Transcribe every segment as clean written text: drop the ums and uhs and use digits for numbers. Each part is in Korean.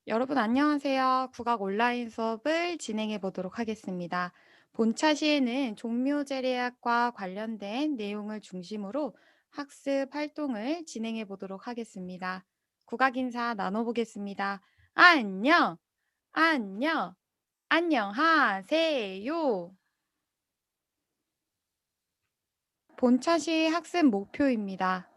여러분 안녕하세요. 국악 온라인 수업을 진행해 보도록 하겠습니다. 본차 시에는 종묘제례학과 관련된 내용을 중심으로 학습 활동을 진행해 보도록 하겠습니다. 국악 인사 나눠보겠습니다. 안녕, 안녕, 안녕하세요. 본차 시 학습 목표입니다.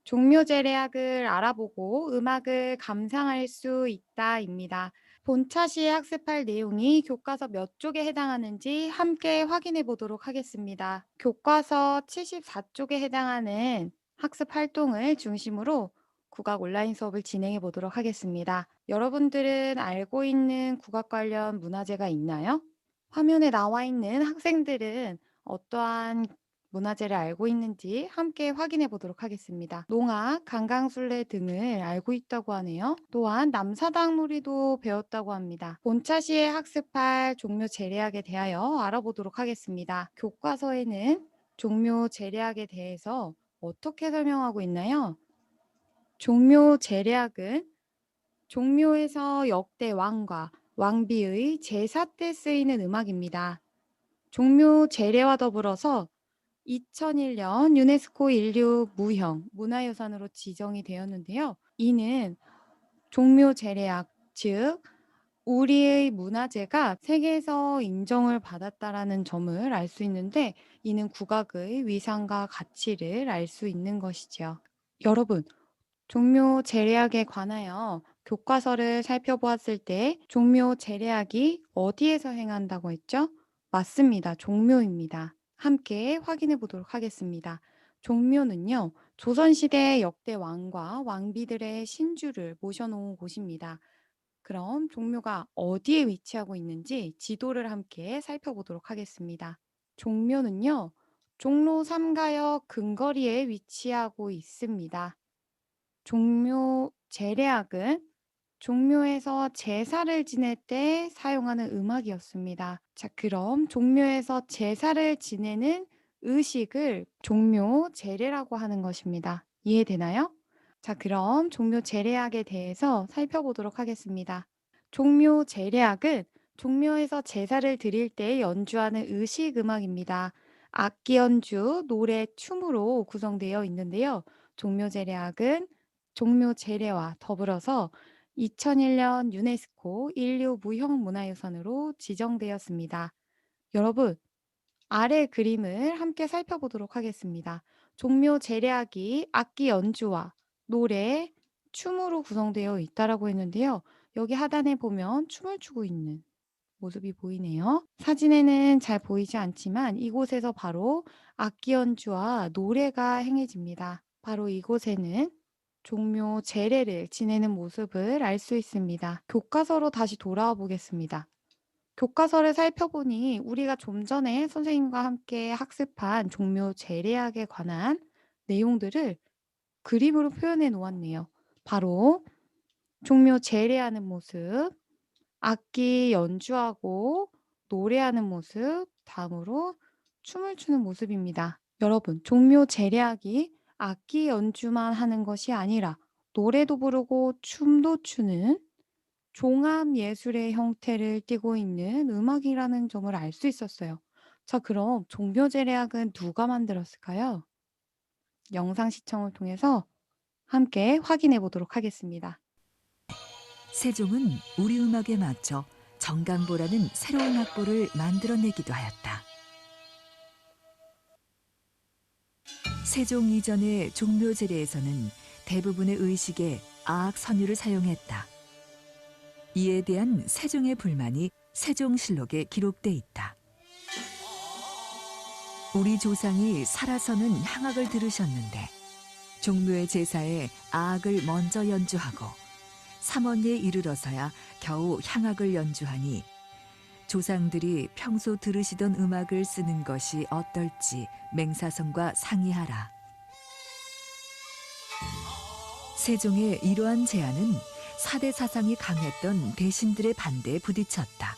종묘제례학을 알아보고 음악을 감상할 수 있다입니다. 본차 시에 학습할 내용이 교과서 몇 쪽에 해당하는지 함께 확인해 보도록 하겠습니다. 교과서 74쪽에 해당하는 학습 활동을 중심으로 국악 온라인 수업을 진행해 보도록 하겠습니다. 여러분들은 알고 있는 국악 관련 문화재가 있나요? 화면에 나와 있는 학생들은 어떠한 문화재를 알고 있는지 함께 확인해 보도록 하겠습니다. 농악, 강강술래 등을 알고 있다고 하네요. 또한 남사당놀이도 배웠다고 합니다. 본차 시에 학습할 종묘 제례학에 대하여 알아보도록 하겠습니다. 교과서에는 종묘 제례학에 대해서 어떻게 설명하고 있나요? 종묘 제례학은 종묘에서 역대 왕과 왕비의 제사 때 쓰이는 음악입니다. 종묘 제례와 더불어서 2001년 유네스코 인류 무형 문화유산으로 지정이 되었는데요. 이는 종묘 제례학, 즉 우리의 문화재가 세계에서 인정을 받았다라는 점을 알 수 있는데 이는 국악의 위상과 가치를 알 수 있는 것이죠. 여러분, 종묘 제례학에 관하여 교과서를 살펴보았을 때 종묘 제례학이 어디에서 행한다고 했죠? 맞습니다. 종묘입니다. 함께 확인해 보도록 하겠습니다. 종묘는요, 조선시대 역대 왕과 왕비들의 신주를 모셔놓은 곳입니다. 그럼 종묘가 어디에 위치하고 있는지 지도를 함께 살펴보도록 하겠습니다. 종묘는요, 종로 3가역 근거리에 위치하고 있습니다. 종묘 제례악은 종묘에서 제사를 지낼 때 사용하는 음악이었습니다. 자, 그럼 종묘에서 제사를 지내는 의식을 종묘 제례라고 하는 것입니다. 이해되나요? 자, 그럼 종묘 제례악에 대해서 살펴보도록 하겠습니다. 종묘 제례악은 종묘에서 제사를 드릴 때 연주하는 의식 음악입니다. 악기 연주, 노래, 춤으로 구성되어 있는데요. 종묘 제례악은 종묘 제례와 더불어서 2001년 유네스코 인류 무형 문화유산으로 지정되었습니다. 여러분, 아래 그림을 함께 살펴보도록 하겠습니다. 종묘 제례악이 악기 연주와 노래, 춤으로 구성되어 있다라고 했는데요. 여기 하단에 보면 춤을 추고 있는 모습이 보이네요. 사진에는 잘 보이지 않지만 이곳에서 바로 악기 연주와 노래가 행해집니다. 바로 이곳에는 종묘 제례를 지내는 모습을 알 수 있습니다. 교과서로 다시 돌아와 보겠습니다. 교과서를 살펴보니 우리가 좀 전에 선생님과 함께 학습한 종묘 제례학에 관한 내용들을 그림으로 표현해 놓았네요. 바로 종묘 제례하는 모습, 악기 연주하고 노래하는 모습, 다음으로 춤을 추는 모습입니다. 여러분, 종묘 제례악이 악기 연주만 하는 것이 아니라 노래도 부르고 춤도 추는 종합 예술의 형태를 띠고 있는 음악이라는 점을 알 수 있었어요. 자, 그럼 종묘 제례악은 누가 만들었을까요? 영상 시청을 통해서 함께 확인해 보도록 하겠습니다. 세종은 우리 음악에 맞춰 정강보라는 새로운 악보를 만들어내기도 하였다. 세종 이전의 종묘제례에서는 대부분의 의식에 아악 선율을 사용했다. 이에 대한 세종의 불만이 세종실록에 기록돼 있다. 우리 조상이 살아서는 향악을 들으셨는데 종묘의 제사에 아악을 먼저 연주하고 삼원리에 이르러서야 겨우 향악을 연주하니 조상들이 평소 들으시던 음악을 쓰는 것이 어떨지 맹사성과 상의하라. 세종의 이러한 제안은 사대 사상이 강했던 대신들의 반대에 부딪혔다.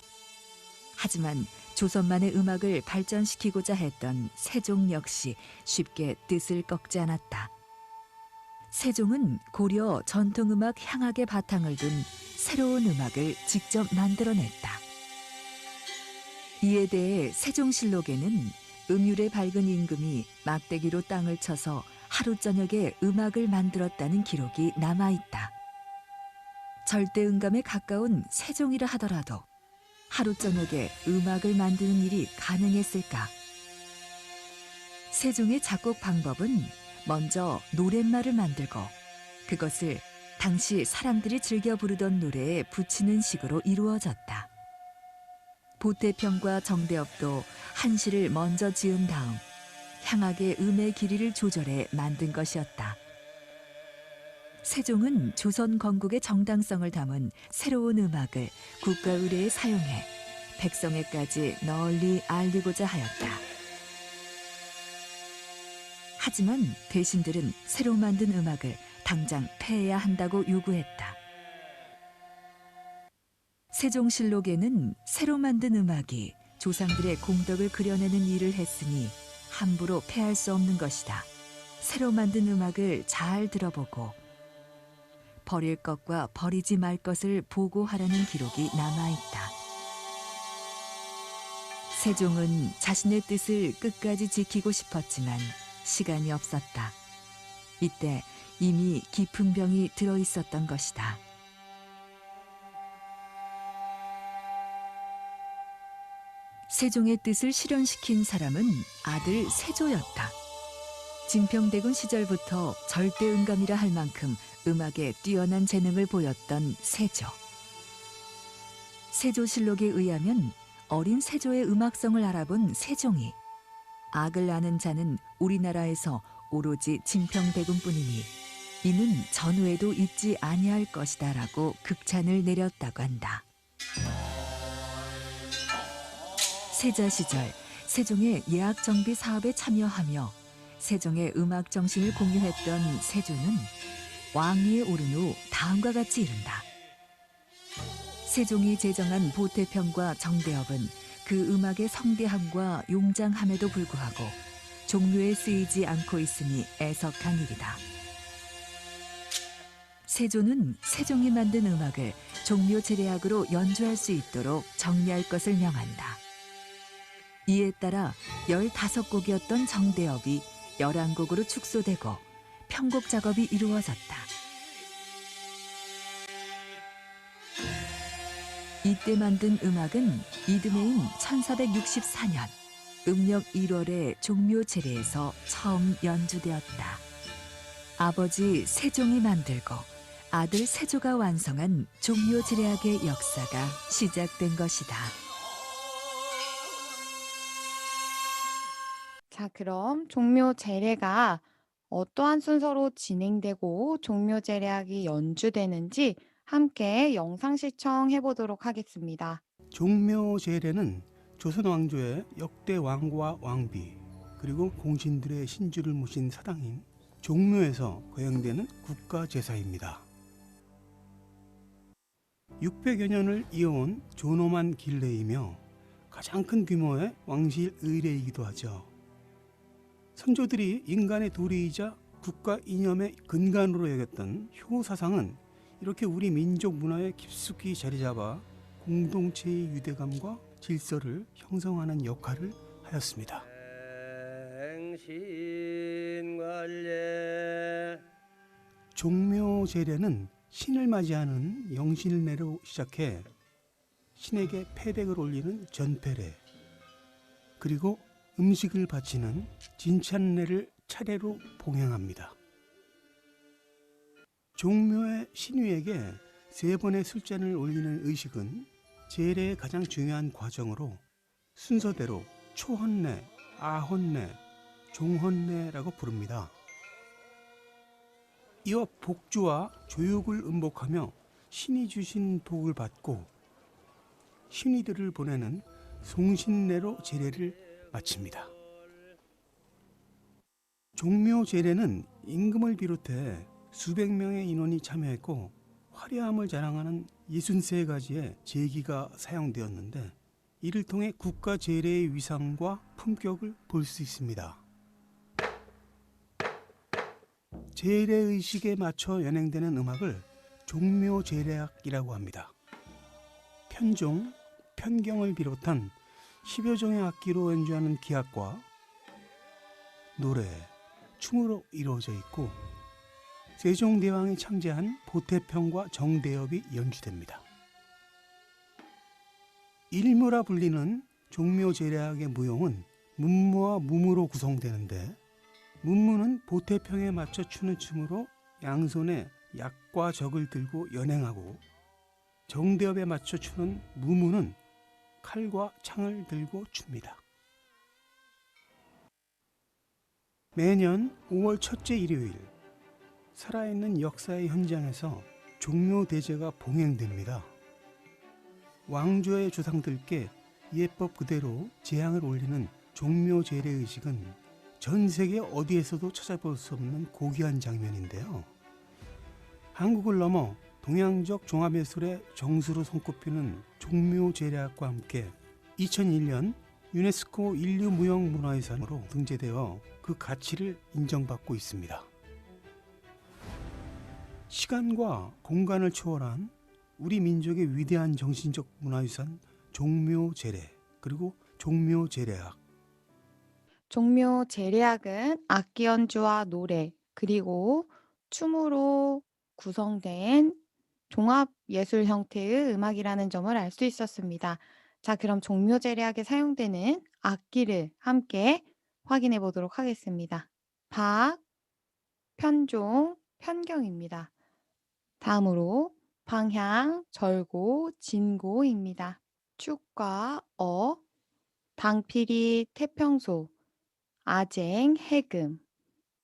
하지만 조선만의 음악을 발전시키고자 했던 세종 역시 쉽게 뜻을 꺾지 않았다. 세종은 고려 전통음악 향악의 바탕을 둔 새로운 음악을 직접 만들어냈다. 이에 대해 세종실록에는 음율의 밝은 임금이 막대기로 땅을 쳐서 하루 저녁에 음악을 만들었다는 기록이 남아있다. 절대음감에 가까운 세종이라 하더라도 하루 저녁에 음악을 만드는 일이 가능했을까? 세종의 작곡 방법은 먼저 노랫말을 만들고 그것을 당시 사람들이 즐겨 부르던 노래에 붙이는 식으로 이루어졌다. 보태평과 정대업도 한시를 먼저 지은 다음 향악의 음의 길이를 조절해 만든 것이었다. 세종은 조선 건국의 정당성을 담은 새로운 음악을 국가 의례에 사용해 백성에까지 널리 알리고자 하였다. 하지만 대신들은 새로 만든 음악을 당장 폐해야 한다고 요구했다. 세종실록에는 새로 만든 음악이 조상들의 공덕을 그려내는 일을 했으니 함부로 폐할 수 없는 것이다. 새로 만든 음악을 잘 들어보고 버릴 것과 버리지 말 것을 보고하라는 기록이 남아있다. 세종은 자신의 뜻을 끝까지 지키고 싶었지만 시간이 없었다. 이때 이미 깊은 병이 들어있었던 것이다. 세종의 뜻을 실현시킨 사람은 아들 세조였다. 진평대군 시절부터 절대음감이라 할 만큼 음악에 뛰어난 재능을 보였던 세조. 세조실록에 의하면 어린 세조의 음악성을 알아본 세종이 악을 아는 자는 우리나라에서 오로지 진평대군뿐이니 이는 전후에도 있지 아니할 것이다 라고 극찬을 내렸다고 한다. 세자 시절 세종의 예악 정비 사업에 참여하며 세종의 음악 정신을 공유했던 세조는 왕위에 오른 후 다음과 같이 이른다. 세종이 제정한 보태평과 정대업은 그 음악의 성대함과 용장함에도 불구하고 종묘에 쓰이지 않고 있으니 애석한 일이다. 세조는 세종이 만든 음악을 종묘 제례악으로 연주할 수 있도록 정리할 것을 명한다. 이에 따라 15곡이었던 정대업이 11곡으로 축소되고 편곡 작업이 이루어졌다. 이때 만든 음악은 이듬해인 1464년 음력 1월에 종묘 제례에서 처음 연주되었다. 아버지 세종이 만들고 아들 세조가 완성한 종묘 제례악의 역사가 시작된 것이다. 자, 그럼 종묘 제례가 어떠한 순서로 진행되고 종묘 제례악이 연주되는지 함께 영상 시청해 보도록 하겠습니다. 종묘제례는 조선 왕조의 역대 왕과 왕비 그리고 공신들의 신주를 모신 사당인 종묘에서 거행되는 국가 제사입니다. 600여 년을 이어온 존엄한 길례이며 가장 큰 규모의 왕실 의례이기도 하죠. 선조들이 인간의 도리이자 국가 이념의 근간으로 여겼던 효사상은 이렇게 우리 민족 문화에 깊숙이 자리잡아 공동체의 유대감과 질서를 형성하는 역할을 하였습니다. 종묘제례는 신을 맞이하는 영신례로 시작해 신에게 패백을 올리는 전패례, 그리고 음식을 바치는 진찬례를 차례로 봉행합니다. 종묘의 신유에게 3번의 술잔을 올리는 의식은 제례의 가장 중요한 과정으로 순서대로 초헌례, 아헌례, 종헌례라고 부릅니다. 이어 복주와 조육을 음복하며 신이 주신 복을 받고 신이들을 보내는 송신례로 제례를 마칩니다. 종묘 제례는 임금을 비롯해 수백 명의 인원이 참여했고 화려함을 자랑하는 63가지의 제기가 사용되었는데 이를 통해 국가 제례의 위상과 품격을 볼 수 있습니다. 재래의식에 맞춰 연행되는 음악을 종묘재래악이라고 합니다. 편종, 편경을 비롯한 10여 종의 악기로 연주하는 기악과 노래, 춤으로 이루어져 있고 세종대왕이 창제한 보태평과 정대엽이 연주됩니다. 일무라 불리는 종묘재래악의 무용은 문무와 무무로 구성되는데 문무는 보태평에 맞춰 추는 춤으로 양손에 약과 적을 들고 연행하고 정대엽에 맞춰 추는 무무는 칼과 창을 들고 춥니다. 매년 5월 첫째 일요일 살아있는 역사의 현장에서 종묘대제가 봉행됩니다. 왕조의 조상들께 예법 그대로 제향을 올리는 종묘재래의식은 전 세계 어디에서도 찾아볼 수 없는 고귀한 장면인데요. 한국을 넘어 동양적 종합예술의 정수로 손꼽히는 종묘재래악과 함께 2001년 유네스코 인류무형문화유산으로 등재되어 그 가치를 인정받고 있습니다. 시간과 공간을 초월한 우리 민족의 위대한 정신적 문화유산 종묘재래 그리고 종묘재래악. 종묘재래악은 악기 연주와 노래 그리고 춤으로 구성된 종합예술 형태의 음악이라는 점을 알 수 있었습니다. 자, 그럼 종묘재래악에 사용되는 악기를 함께 확인해 보도록 하겠습니다. 박, 편종, 편경입니다. 다음으로 방향, 절고, 진고입니다. 축과 당피리, 태평소, 아쟁, 해금,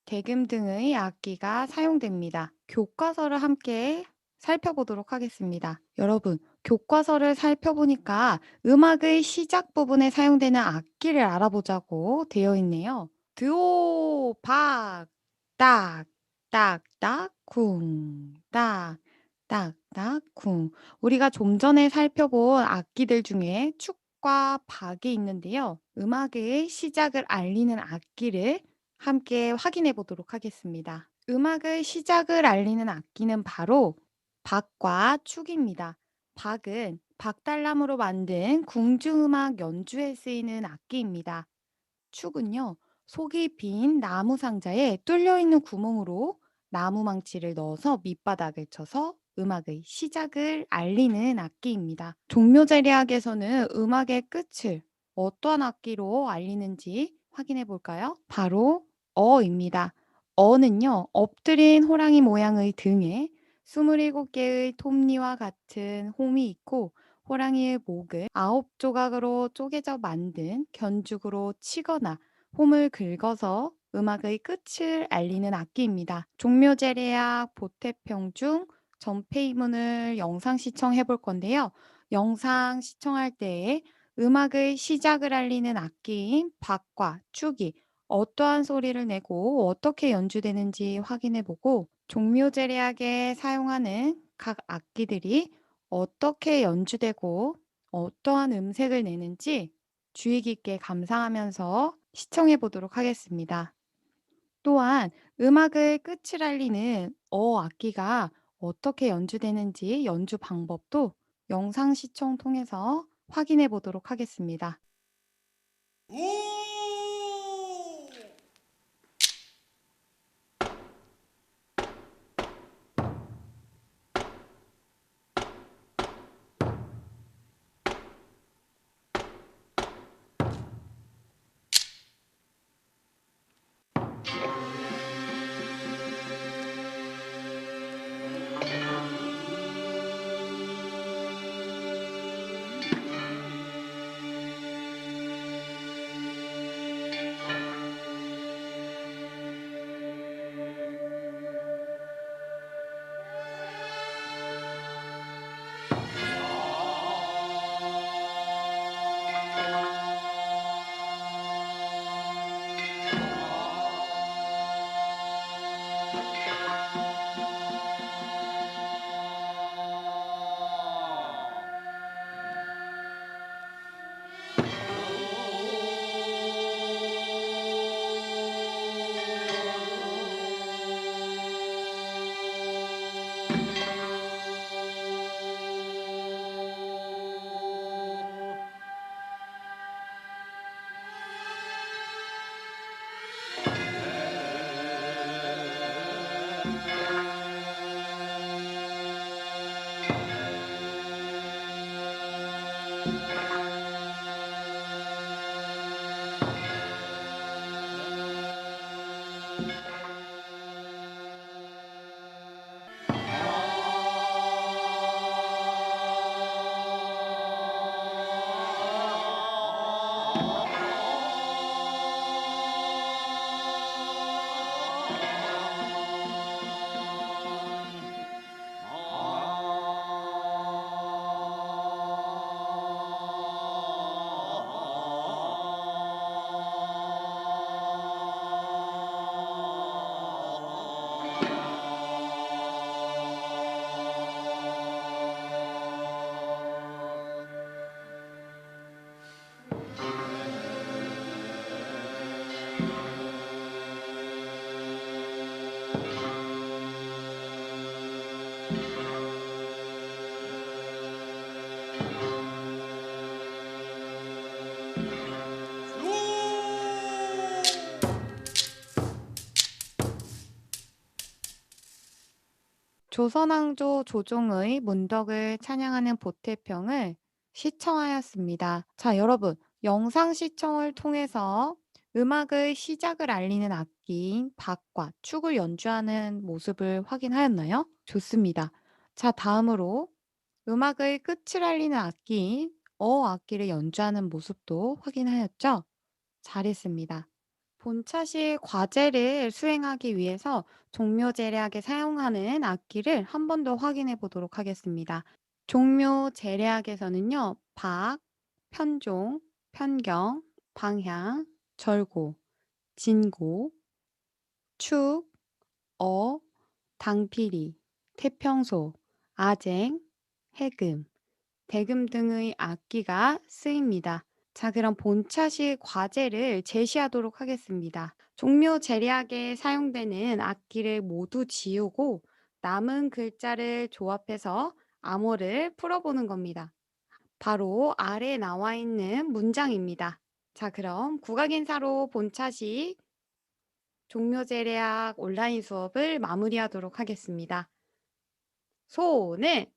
대금 등의 악기가 사용됩니다. 교과서를 함께 살펴보도록 하겠습니다. 여러분, 교과서를 살펴보니까 음악의 시작 부분에 사용되는 악기를 알아보자고 되어 있네요. 드오, 박, 딱, 딱, 딱, 쿵, 딱, 딱, 딱, 쿵. 우리가 좀 전에 살펴본 악기들 중에 축과 박이 있는데요. 음악의 시작을 알리는 악기를 함께 확인해 보도록 하겠습니다. 음악의 시작을 알리는 악기는 바로 박과 축입니다. 박은 박달나무로 만든 궁중음악 연주에 쓰이는 악기입니다. 축은요, 속이 빈 나무 상자에 뚫려 있는 구멍으로 나무 망치를 넣어서 밑바닥을 쳐서 음악의 시작을 알리는 악기입니다. 종묘재래악에서는 음악의 끝을 어떠한 악기로 알리는지 확인해 볼까요? 바로 어입니다. 어는요, 엎드린 호랑이 모양의 등에 27개의 톱니와 같은 홈이 있고 호랑이의 목을 9조각으로 쪼개져 만든 견죽으로 치거나 홈을 긁어서 음악의 끝을 알리는 악기입니다. 종묘재래악, 보태평 중 전폐이문을 영상 시청해 볼 건데요. 영상 시청할 때에 음악의 시작을 알리는 악기인 박과 축이 어떠한 소리를 내고 어떻게 연주되는지 확인해 보고 종묘재래악에 사용하는 각 악기들이 어떻게 연주되고 어떠한 음색을 내는지 주의 깊게 감상하면서 시청해 보도록 하겠습니다. 또한 음악의 끝을 알리는 악기가 어떻게 연주되는지 연주 방법도 영상 시청 통해서 확인해 보도록 하겠습니다. 조선왕조 조종의 문덕을 찬양하는 보태평을 시청하였습니다. 자, 여러분, 영상 시청을 통해서 음악의 시작을 알리는 악기인 박과 축을 연주하는 모습을 확인하였나요? 좋습니다. 자, 다음으로 음악의 끝을 알리는 악기인 악기를 연주하는 모습도 확인하였죠? 잘했습니다. 본차시 과제를 수행하기 위해서 종묘제례악에 사용하는 악기를 한 번 더 확인해 보도록 하겠습니다. 종묘제례악에서는요, 박, 편종, 편경, 방향, 절고, 진고, 축, 당피리, 태평소, 아쟁, 해금, 대금 등의 악기가 쓰입니다. 자, 그럼 본차시 과제를 제시하도록 하겠습니다. 종묘 제례악에 사용되는 악기를 모두 지우고 남은 글자를 조합해서 암호를 풀어보는 겁니다. 바로 아래 나와 있는 문장입니다. 자, 그럼 국악인사로 본차시 종묘 제례악 온라인 수업을 마무리하도록 하겠습니다. 손을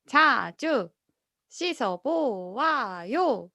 자주 씻어보아요.